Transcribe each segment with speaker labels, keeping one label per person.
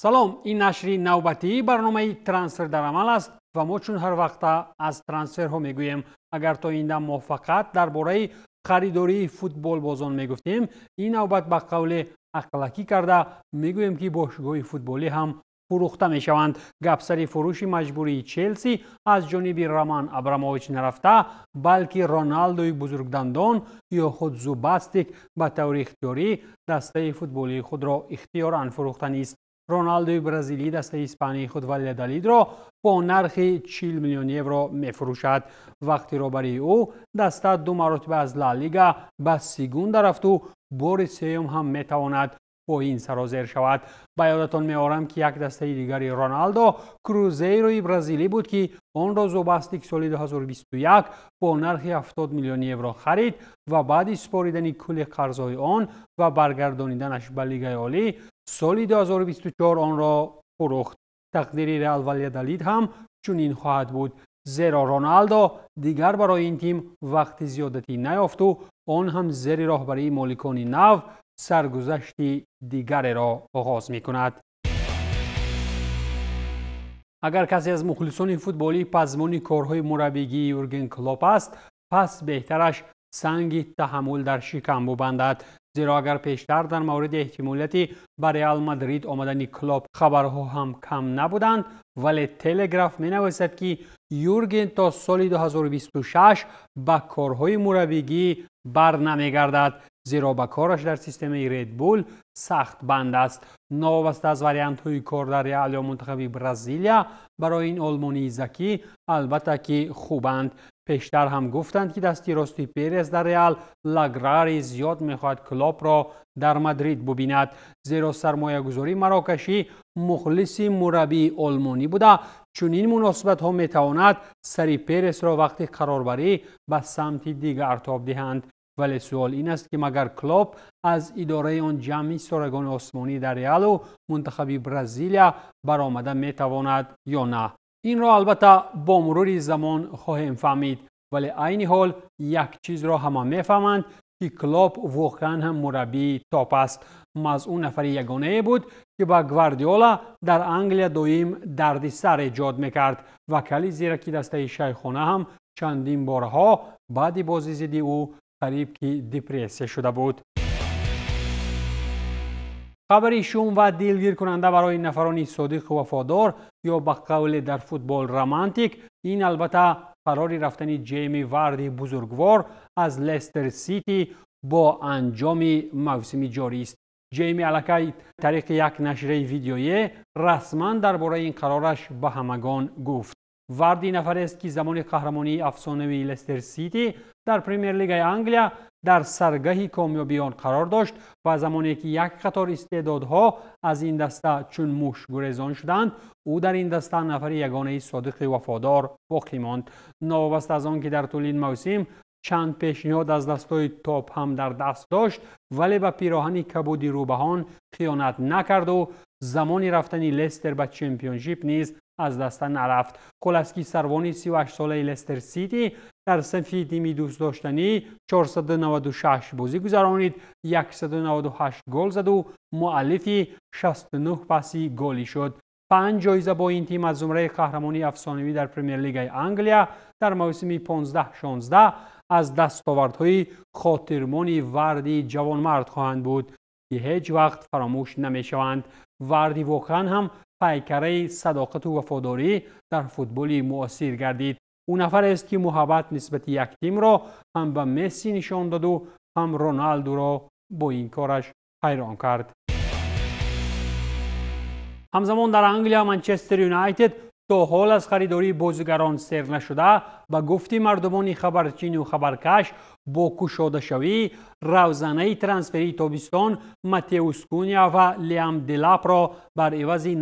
Speaker 1: سلام، این نشری نوبتی برنامه ترانسفر در عمل است و ما چون هر وقت از ترانسفر ها میگوییم اگر تا این دم ما فقط درباره خریداری فوتبال بازان میگفتیم، این نوبت به قول اقلکی کرده میگوییم که باشگاه فوتبالی هم فروخته میشوند. گپسری فروش مجبوری چلسی از جانب رومان ابراموویچ نرفته، بلکه رونالدوی بزرگدندان یا خود زوباستیک به طور اختیاری دسته فوتبالی خود را اختیاراً فروخته نیست. رونالدوی برزیلی دسته اسپانیایی خود والادولید را با نرخ 40 میلیون یورو میفروشد. وقتی را برای او دسته 2 مرتبه از لالیگا به سگوندا رفت و بار سوم هم میتواند با این سرازیر شود. به یادتان میآورم که یک دسته دیگری رونالدو کروزیروی برزیلی بود که آن را زوباستیک سال 2021 با نرخ 70 میلیون یورو خرید و بعد سپاریدن کل قرضهای آن و برگردانیدنش به لیگ عالی سال 2024 آن را فروخت. تقدیر رئال والادولید هم چنین خواهد بود، زیرا رونالدو دیگر برای این تیم وقت زیادتی نیافت و آن هم زیر راهبری مالکان نو سرگذشت دیگر را آغاز می کند. اگر کسی از مخلصان فوتبالی پزمان کارهای مربیگی یورگن کلوپ است، پس بهترش سنگ تحمل در شکم ببندد، زیرا اگر پیشتر در مورد احتمالیت به رئال مادرید آمدن کلوپ خبرها هم کم نبودند، ولی تلگراف می نویسد که یورگن تا سال 2026 به کارهای مربیگی بر نمیگردد، زیرا به کارش در سیستم ردبول سخت بند است. نوابسته از وریانت های کار در رئال یا منتخب برزیلیا برای این آلمانی زکی البته که خوبند. پیشتر هم گفتند که دستی راستی پیرس در رئال لاگراری زیاد میخواهد کلوپ را در مادرید ببیند، زیرا سرمایه گذاری مراکشی مخلص مربی آلمانی بوده. چون این مناسبت ها میتواند سری پیرس را وقتی قراربری به سمت دیگر تاب دهند. ولی سوال این است که مگر کلوپ از اداره آن جمعی ستارگان آسمانی در رئال و منتخب برزیلیا برآمده میتواند یا نه؟ این را البته با مرور زمان خواهیم فهمید، ولی عین حال یک چیز را همه میفهمند که کلوپ واقعا هم مربی تاپ است. اون نفر یگانه بود که با گواردیولا در انگلیا دویم دردی سر ایجاد میکرد و کلی زیرا که دسته شیخانه هم چندین بارها بعد بازی ضد او قریب که دپرسه شده بود. خبری شوم و دلگیر کننده برای نفرانی صادق و وفادار یا به قول در فوتبال رمانتیک، این البته قرار رفتن جیمی واردی بزرگوار از لستر سیتی با انجام موسم جاری است. جیمی الکی طریق یک نشر ویدیویی رسما درباره این قرارش به همگان گفت. واردی نفری است که زمان قهرمانی افسانه‌ای لستر سیتی در پریمیر لیگ انگلیا در سرگه کامیابی آن قرار داشت و زمانی که یک قطار استعدادها از این دسته چون موش گریزان شدند، او در این دسته نفر یگانه صادق وفادار باقی ماند. نوابسته از آن که در طول این موسم چند پیشنهاد از دستای تاپ هم در دست داشت، ولی به پیراهن کبودی روبهان خیانت نکرد و زمانی رفتن لستر به چمپیونشیپ نیز از دست نرفت. کولاسکی سروان 38 ساله لستر سیتی در صنف تیمی دوست داشتنی 496 بازی گذرانید، 198 گل زد و مؤلف 69 پاسی گلی شد. 5 جایزه با این تیم از زمره قهرمانی افسانه‌ای در پریمیر لیگ انگلیا در موسم 15-16 از دستاوردهای خاطرمان واردی جوانمرد خواهند بود که هیچ وقت فراموش نمیشوند. واردی واقعا هم پیکره صداقت و وفاداری در فوتبال معاصر گردید. او نفر است که محبت نسبت یک تیم را هم به مسی نشان داد و هم رونالدو را با این کارش حیران کرد. همزمان در انگلیا منچستر یونایتد تا حال از خریداری بازیگران سیر نشده، به گفته مردمان خبرچین و خبرکش با گشاده شوی روزانه ترانسفری تابستان ماتئوس کونیا و لیام دلاپ را بر عوض 92.5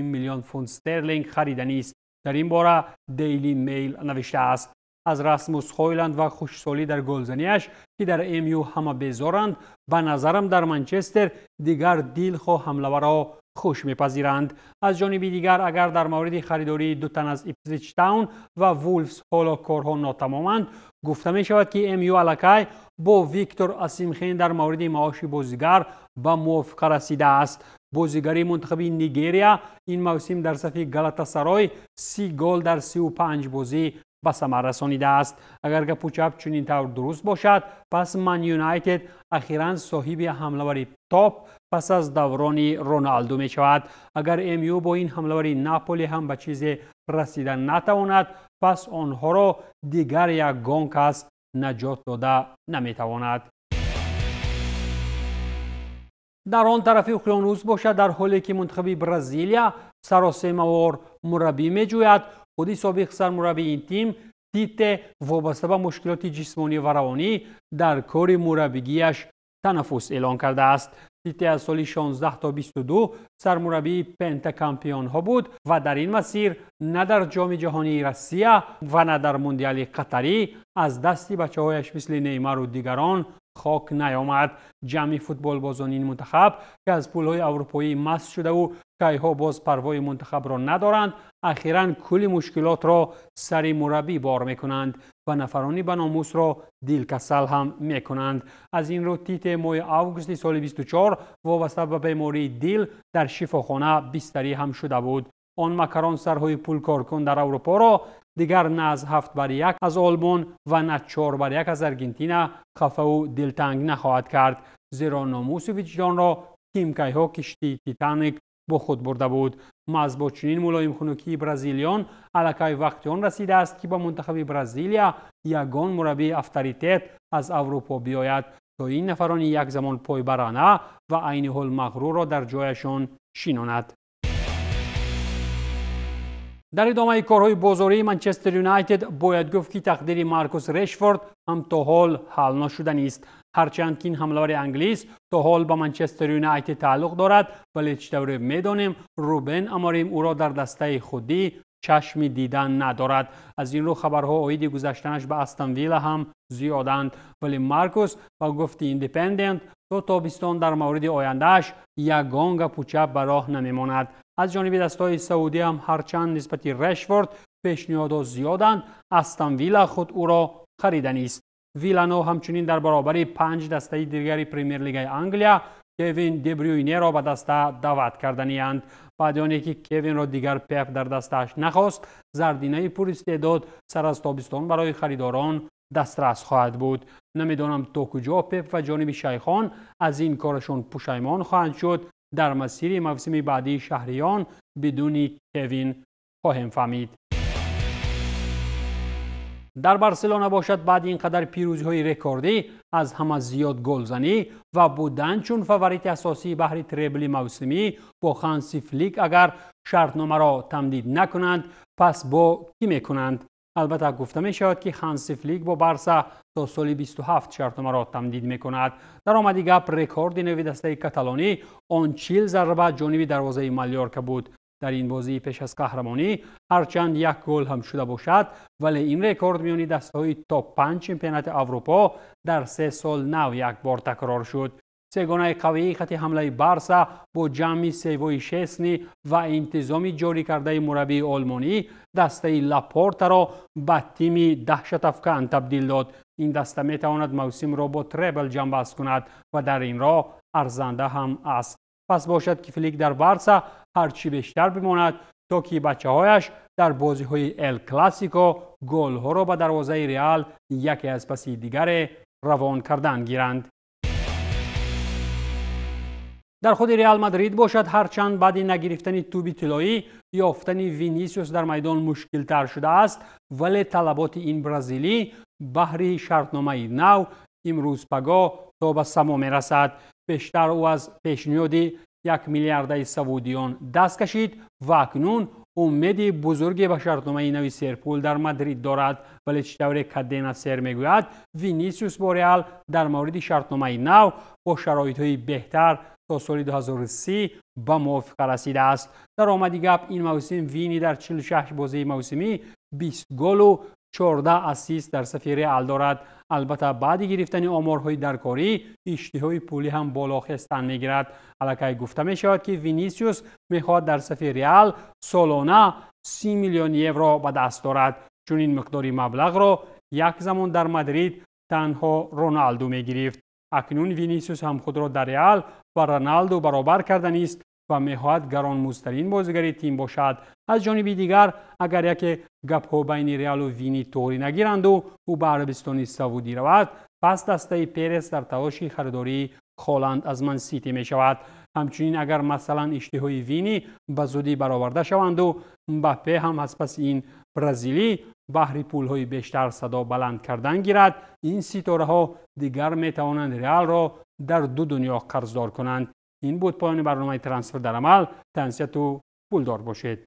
Speaker 1: میلیون پوند استرلینگ خریدنی است. در این باره دیلی میل نوشته است. از راسموس هویلند و خوشسالی در گلزنیش که در امیو همه بیزارند، به نظرم در منچستر دیگر دلخواه حمله را خوش میپذیرند. از جانب دیگر اگر در مورد خریداری 2 تن از ایپسویچ تاون و وولفز حالا کارها ناتمامند، گفته می شود که امیو الکی با ویکتور اسیمخین در مورد معاش بازیگر به موافقه رسیده است. بازیگری منتخب نیجریه این موسم در صف گالاتاسرای 30 گل در 35 بازی به ثمر رسانیده است. اگر گپ چپ چنین طور درست باشد پس من یونایتد اخیراً صاحب حمله‌ور تاپ پس از دوران رونالدو می شود. اگر امیو با این حمله‌ور ناپولی هم به چیزی رسیدن نتواند پس آنها را دیگر یک گام کس نجات داده نمی تواند. در آن طرف اقیانوس باشد در حالی که منتخب برزیلیا سراسیمه‌وار مربی می جوید خودی سابق سرمربی این تیم تیت وابسته به مشکلات جسمانی و روانی در کار مربیگیش تنفس اعلان کرده است. تیت از سال 16 تا 22 سرمربی پنتاکامپیون ها بود و در این مسیر نه در جام جهانی روسیه و نه در موندیال قطری از دستی بچه‌هایش مثل نیمار و دیگران خاک نیامد. جمعی فوتبال بازان این منتخب که از پول‌های اروپایی مست شده و کایها باز پروای منتخب را ندارند اخیراً کلی مشکلات را سر مربی بار میکنند و نفرانی به ناموس را دلکسل هم میکنند. از این رو تیت ماه آگوست سال 24 وابسته به بیماری دل در شفاخانه بستری هم شده بود. آن مکران سرهای پول کارکن در اروپا را دیگر نه از 7-1 از آلمان و نه 4-1 از ارژانتین خفه و دلتنگ نخواهد کرد زیرا ناموس وجدان را تیم کایها کشتی تیتانیک با خود برده بود. ماز با چنین ملایم خنکی برزیلیان الکی وقت آن رسیده است که با منتخب برزیلیا یگان مربی اتوریته از اروپا بیاید تا این نفران یک زمان پای برانه و عین حال مغرور را در جایشان شیناند. در ادامه کارهای بازاری منچستر یونایتد باید گفت که تقدیر مارکوس رشفورد هم تا حال حل نشده نیست. هرچند که این حمله‌ور انگلیس تا حال با منچستر یونایتد تعلق دارد ولی چطور میدانیم روبن اموریم او را در دسته خودی چشم دیدن ندارد. از این رو خبرها عاید گذشتنش به استون ویلا هم زیادند ولی مارکوس با گفت ایندیپندنت تا تابستان در مورد آیندهش یگان گپ و چپ به راه نمیماند. از جانب دستای سعودی هم هرچند نسبت رشفورد پیشنهادات زیادند استون ویلا خود او را خریده نیست. ویلانو همچنین در برابر 5 دسته دیگر پریمیر لیگ انگلیا کوین دیبروینه را به دسته دعوت کرده‌اند. بعد از اینکه کوین را دیگر پپ در دستش نخواست زردینه پر استعداد سر از تابستان برای خریداران دسترس خواهد بود. نمیدانم تا کجا پپ و جانب شیخان از این کارشون پشیمان خواهند شد. در مسیر موسم بعدی شهریان بدون کوین خواهیم فهمید. در بارسلونا باشد بعد اینقدر پیروزی‌های رکوردی از همه زیاد گلزنی و بودن چون فاوریت اساسی بهر تریبل موسمی با هانسی فلیک اگر شرطنامه را تمدید نکنند پس با کی میکنند؟ البته گفته می شود که هانسی فلیک با بارسا تا سال 27 شرطنامه را تمدید میکند. در آمدی گپ رکورد نوی دسته کاتالانی آن 40 ضربه جانب دروازه مالیورکا بود در این بازی پیش از قهرمانی. هرچند یک گل هم شده باشد ولی این رکورد میانی دسته‌های تاپ 5 چمپیونات اروپا در 3 سال نو یک بار تکرار شد. سگانه قوی خط حمله بارسا با جمعی سیوای شسنی و انتظامی جاری کرده مربی آلمانی دسته لاپورتا را به تیمی دهشت افکن تبدیل داد. این دسته می تواند موسم را با تریبل جنبست کند و در این راه ارزنده هم است. پس باشد که فلیک در بارسا هرچی بیشتر بماند تا که بچه‌هایش در بازی‌های ال کلاسیکو گل‌ها را به دروازه ریال یکی از پس دیگر روان کردن گیرند. در خود ریال مادرید باشد هرچند بعد نگرفتن توپ طلایی یافتن وینیسیوس در میدان مشکل تر شده است ولی طلبات این برزیلی بهر شرطنامه نو امروز پگاه تا به سما میرسد. بیشتر او از پیشنهاد 1 میلیارد سعودیان دست کشید و اکنون امید بزرگی به شرطنامه نو سرپول در مادرید دارد ولی چطور کدینا سر میگوید وینیسیوس با ریال در مورد شرطنامه نو با شرایط‌های بهتر تا سال 2030 به موافقه رسیده است. در آمدی گپ این موسم وینی در 46 بازی موسمی 20 گل و 14 اسیست در صف ریال دارد. البته بعد گرفتن آمارهای درکاری اشتهای پولی هم بالا خستن میگیرد. الکی گفته می شود که وینیسیوس میخواد در صف ریال سالانه 30 میلیون یورو به دست دارد چون این مقداری مبلغ را یک زمان در مادرید تنها رونالدو میگرفت. اکنون وینیسیوس هم خود را در ریال و رونالدو برابر کرده است و میخواهد گرانمزدترین بازیگر تیم باشد. از جانب دیگر اگر یک گپ‌ها بین ریال و وینی طوری نگیرند و او به عربستان سعودی رود، پس دسته پرس در تلاش خریداری هالند از من سیتی می شود. همچنین اگر مثلا اشتهای وینی به زودی برآورده شوند و مباپه هم از پس این برزیلی بهر پولهای بیشتر صدا بلند کردن گیرد، این ستاره ها دیگر می توانند ریال را در دو دنیا قرضدار کنند. این بود پایان برنامه ترانسفر در عمل. تنسیت و پولدار باشید.